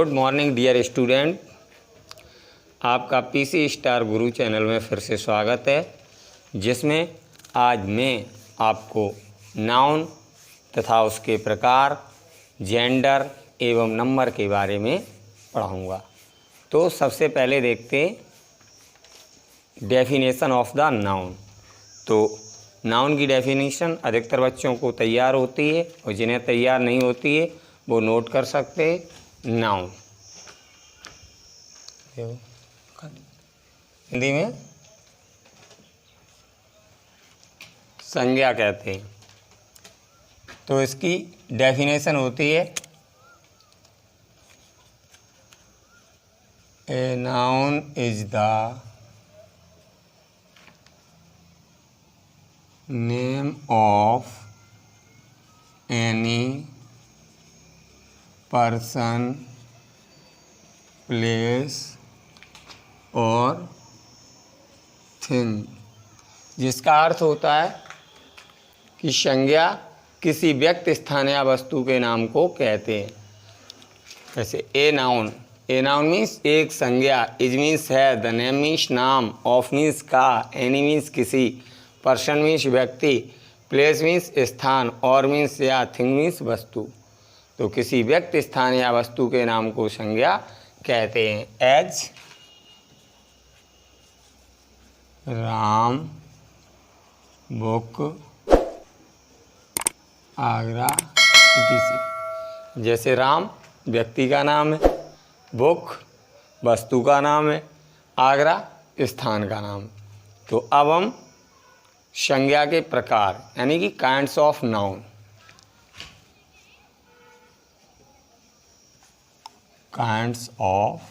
Good morning dear student, आपका PC star गुरु channel में फिर से स्वागत है, जिसमें आज मैं आपको नाउन तथा उसके प्रकार, जेंडर एवं नंबर के बारे में पढ़ाऊंगा। तो सबसे पहले देखते हैं डेफिनेशन ऑफ द नाउन। तो नाउन की डेफिनेशन अधिकतर बच्चों को तैयार होती है और जिन्हें तैयार नहीं होती है वो नोट कर सकते हैं। नाउन हिंदी में संज्ञा कहते हैं। तो इसकी डेफिनेशन होती है a noun is the name of any person, place और थिंग, जिसका अर्थ होता है कि संज्ञा किसी व्यक्ति, स्थान या वस्तु के नाम को कहते हैं। जैसे ए नाउन मीन्स एक संज्ञा, इज मीन्स है, द नेम मीन्स नाम, ऑफ मीन्स का, एनी मीन्स किसी, पर्सन मीन्स व्यक्ति, प्लेस मीन्स स्थान, और मीन्स या, थिंग मीन्स वस्तु। तो किसी व्यक्ति, स्थान या वस्तु के नाम को संज्ञा कहते हैं। As Ram, book, Agra, etc। जैसे राम व्यक्ति का नाम है, बुक वस्तु का नाम है, आगरा स्थान का नाम। तो अब हम संज्ञा के प्रकार यानी कि kinds of noun. Kinds of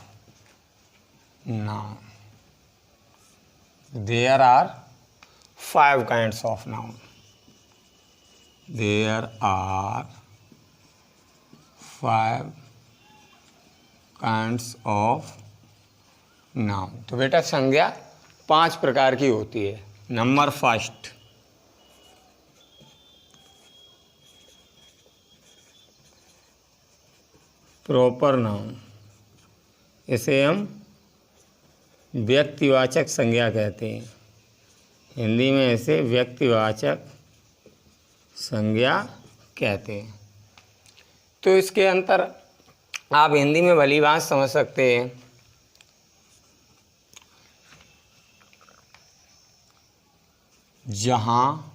noun, there are 5 kinds of noun. There are 5 kinds of noun. तो बेटा संज्ञा 5 प्रकार की होती है। Number first, proper noun. इसे हम व्यक्तिवाचक संज्ञा कहते हैं। हिंदी में इसे व्यक्तिवाचक संज्ञा कहते हैं। तो इसके अंतर आप हिंदी में भली बात समझ सकते हैं। जहाँ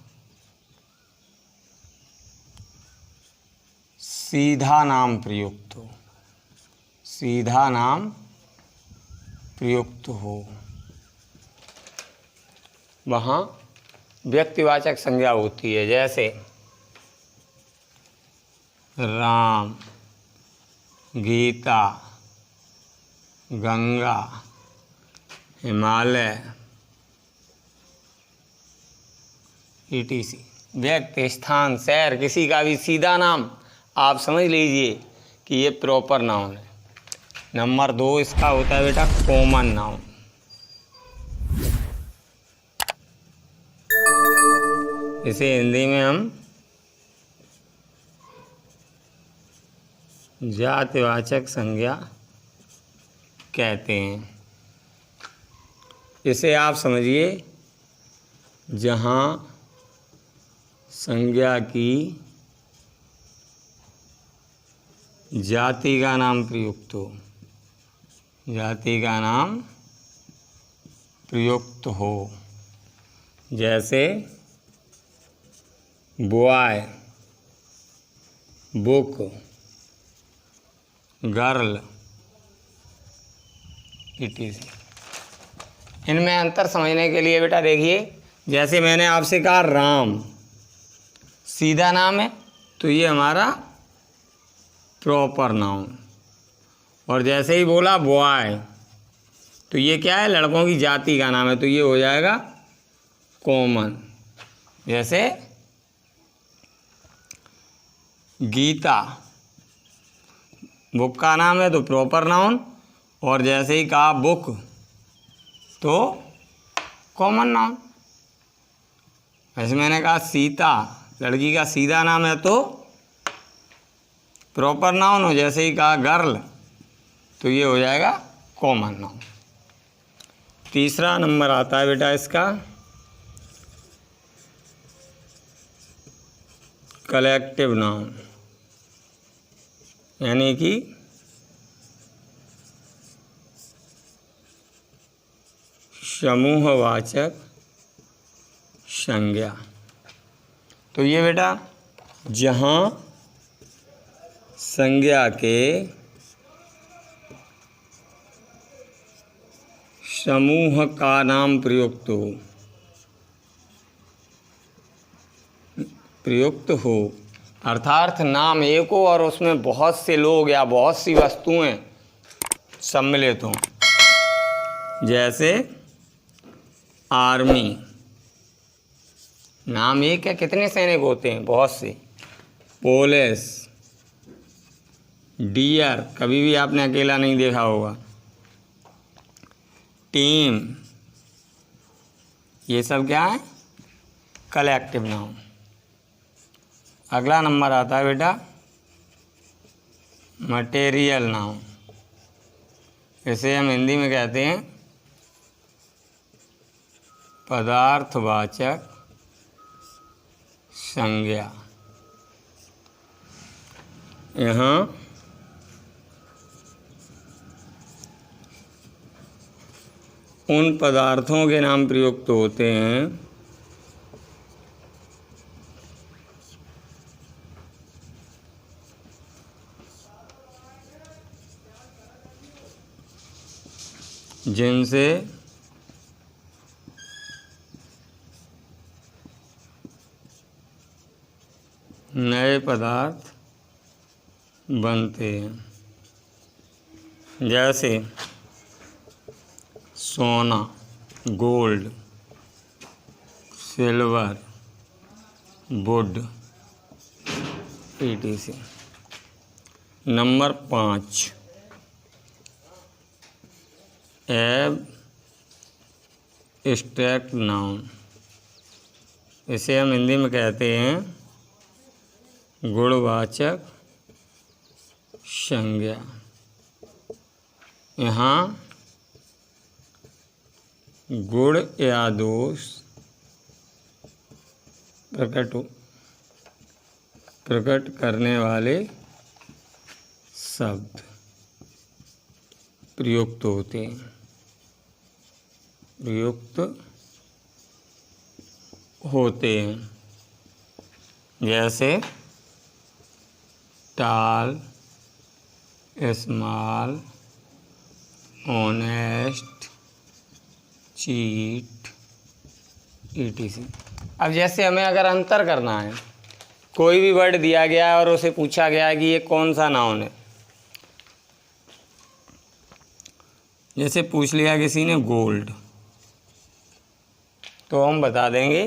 सीधा नाम प्रयुक्त हो, सीधा नाम प्रयुक्त हो, वहाँ व्यक्तिवाचक संज्ञा होती है। जैसे राम, गीता, गंगा, हिमालय, etc। व्यक्ति, स्थान, शहर, किसी का भी सीधा नाम आप समझ लीजिए कि ये प्रॉपर नाउन है। नंबर 2 इसका होता है बेटा कॉमन नाउन। इसे हिंदी में हम जातिवाचक संज्ञा कहते हैं। इसे आप समझिए जहाँ संज्ञा की जाति का नाम प्रयुक्त हो, जाति का नाम प्रयुक्त हो। जैसे बॉय, बुक, गर्ल, etc। इनमें अंतर समझने के लिए बेटा देखिए, जैसे मैंने आपसे कहा राम सीधा नाम है तो ये हमारा प्रॉपर नाउन, और जैसे ही बोला बॉय तो ये क्या है, लड़कों की जाति का नाम है, तो ये हो जाएगा कॉमन। जैसे गीता बुक का नाम है तो प्रॉपर नाउन, और जैसे ही कहा बुक तो कॉमन नाउन। ऐसे मैंने कहा सीता लड़की का सीधा नाम है तो प्रॉपर नाउन हो, जैसे ही कहा गर्ल तो ये हो जाएगा कॉमन नाउन। तीसरा नंबर आता है बेटा इसका कलेक्टिव नाउन, यानी कि समूहवाचक संज्ञा। तो ये बेटा जहाँ संज्ञा के समूह का नाम प्रयुक्त हो, अर्थात नाम एक हो और उसमें बहुत से लोग या बहुत सी वस्तुएं सम्मिलित हों। जैसे आर्मी, नाम एक है, कितने सैनिक होते हैं? बहुत से। पुलिस, डियर, कभी भी आपने अकेला नहीं देखा होगा। टीम, ये सब क्या है? Collective noun. अगला नंबर आता है बेटा मटेरियल नाउन। इसे हम हिंदी में कहते हैं पदार्थवाचक संज्ञा। यहाँ उन पदार्थों के नाम प्रयुक्त होते हैं जिनसे नए पदार्थ बनते हैं। जैसे सोना, gold, silver, would, etc। Number 5 abstract noun. इसे हम हिंदी में कहते हैं गुणवाचक संज्ञा। यहाँ गुण या दोष प्रकट करने वाले शब्द प्रयुक्त होते हैं, जैसे टाल, स्मॉल, ऑनेस्ट, चीट, etc। अब जैसे हमें अगर अंतर करना है, कोई भी वर्ड दिया गया है और उसे पूछा गया है कि ये कौन सा नाउन है। जैसे पूछ लिया किसी ने गोल्ड, तो हम बता देंगे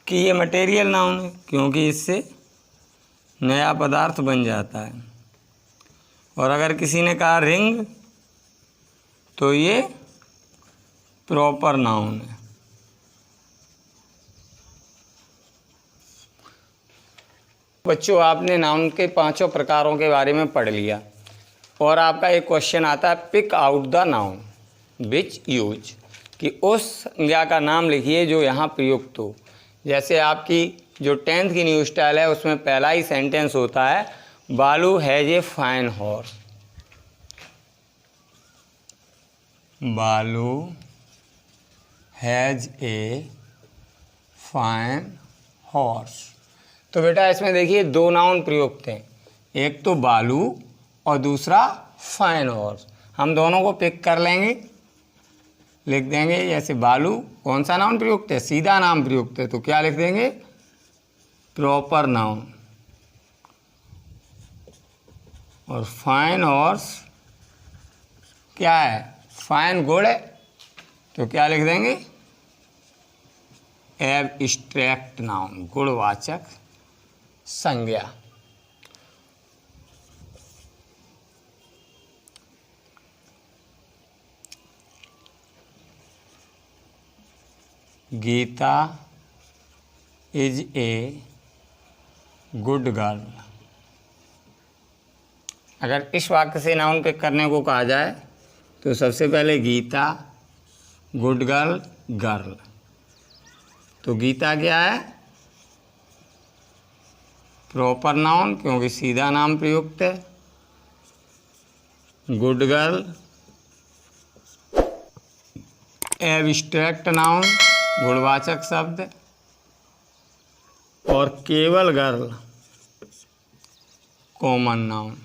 कि ये मटेरियल नाउन है, क्योंकि इससे नया पदार्थ बन जाता है। और अगर किसी ने कहा रिंग, तो ये प्रॉपर नाउन है। बच्चों, आपने नाउन के 5 प्रकारों के बारे में पढ़ लिया और आपका एक क्वेश्चन आता है pick out the noun which use, कि उस संज्ञा का नाम लिखिए जो यहाँ प्रयुक्त हो। जैसे आपकी जो 10th की न्यू स्टाइल है उसमें पहला ही सेंटेंस होता है बालू हैज ए फाइन हॉर्स। बालू हैज ए फाइन हॉर्स। तो बेटा इसमें देखिए 2 नाउन प्रयुक्त हैं, एक तो बालू और दूसरा फाइन हॉर्स। हम दोनों को पिक कर लेंगे, लिख देंगे। जैसे बालू कौन सा नाउन प्रयुक्त है? सीधा नाम प्रयुक्त है, तो क्या लिख देंगे? Proper noun. और फाइन हॉर्स क्या है? फाइन गुड़ है, तो क्या लिख देंगे? एब्स्ट्रैक्ट नाउन, गुणवाचक संज्ञा। Gita is a good girl. अगर इस वाक्य से नाउन पिक करने को कहा जाए तो सबसे पहले गीता, गुड गर्ल, गर्ल। तो गीता क्या है? प्रॉपर नाउन, क्योंकि सीधा नाम प्रयुक्त है। गुड गर्ल एब्स्ट्रैक्ट नाउन, गुणवाचक शब्द। और केवल गर्ल कॉमन नाउन।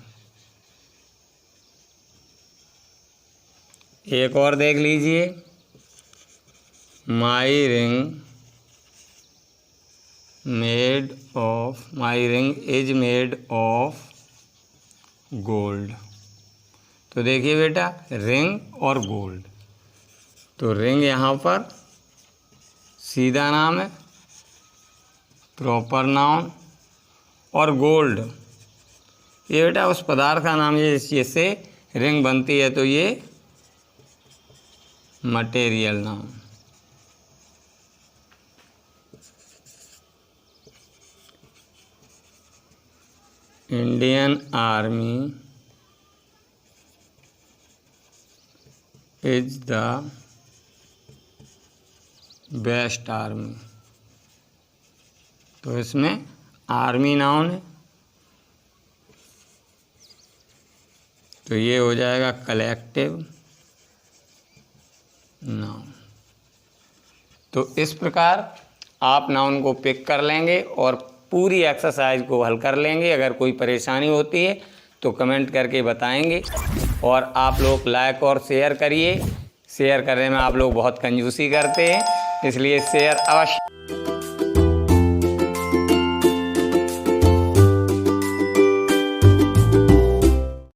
एक और देख लीजिए, my ring is made of gold. तो देखिए बेटा, रिंग और गोल्ड। तो रिंग यहाँ पर सीधा नाम है, प्रॉपर नाउन, और गोल्ड ये बेटा उस पदार्थ का नाम है जिससे रिंग बनती है, तो ये material noun. Indian army is the best army. तो इसमें आर्मी नाउन है, तो ये हो जाएगा कलेक्टिव नाउन। तो इस प्रकार आप नाउन को पिक कर लेंगे और पूरी एक्सरसाइज को हल कर लेंगे। अगर कोई परेशानी होती है तो कमेंट करके बताएंगे। और आप लोग लाइक और शेयर करिए। शेयर करने में आप लोग बहुत कंजूसी करते हैं, इसलिए शेयर अवश्य।